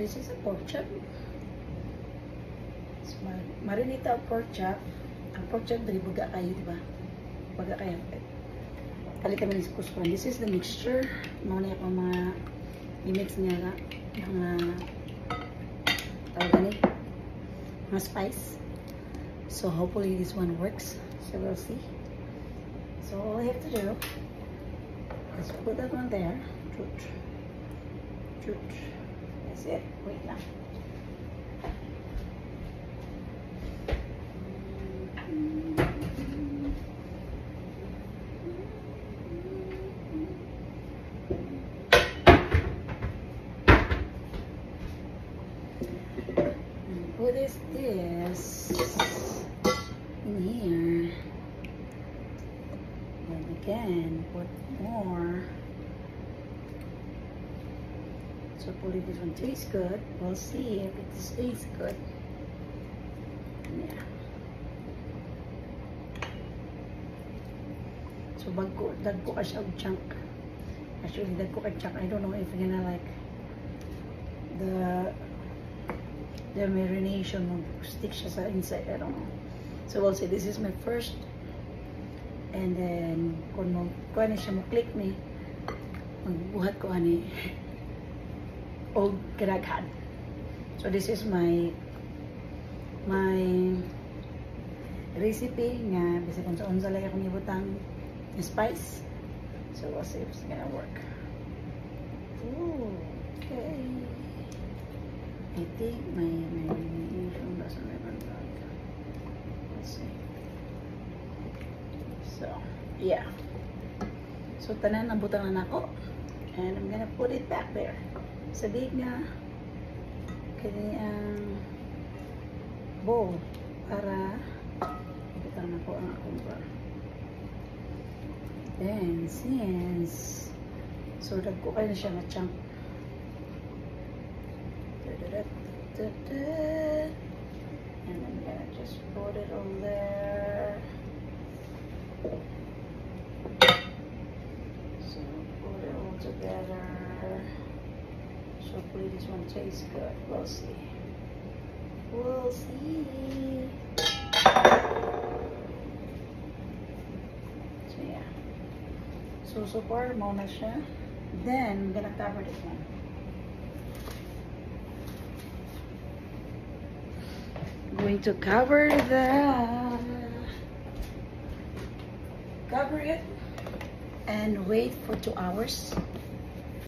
this is a pork chop. It's marinita pork chop. Ang pork chop dari baga kayo, diba? Baga kayo. Palitan mo ng kuskuran. This is the mixture. Mga niya pang mga i-mix niya na mga tawag ganit, mga spice. So hopefully this one works. So we'll see. So all I have to do is put that one there. That's it. Wait lang. What is this in here? And again, put more. So hopefully this one tastes good. We'll see if it tastes good. Yeah. So dagko ka siya og chunk. Actually, dagko ka chunk. I don't know if you're gonna like the marination will stick siya sa inside. I don't know. So we'll see. This is my first. And then, kung ano siya mo click ni, magbuhat ko ani old karaghan. So this is my recipe nga bisa kung saan sa lagi akong ibutang spice. So we'll see if it's gonna work. Ooh, okay. I think my marination doesn't even work. Let's see. So, yeah. So, tanan ang butang na nako. And I'm gonna put it back there. Sa big nga kanyang bowl para butang na ko ang akong bar. Then, since so, dagko kayo na siya na chunk. And I'm gonna just put it on there. So put it all together. So hopefully this one tastes good. We'll see. We'll see. So yeah. So far, mo na siya. Then I'm gonna cover this one. Going to cover it and wait for 2 hours.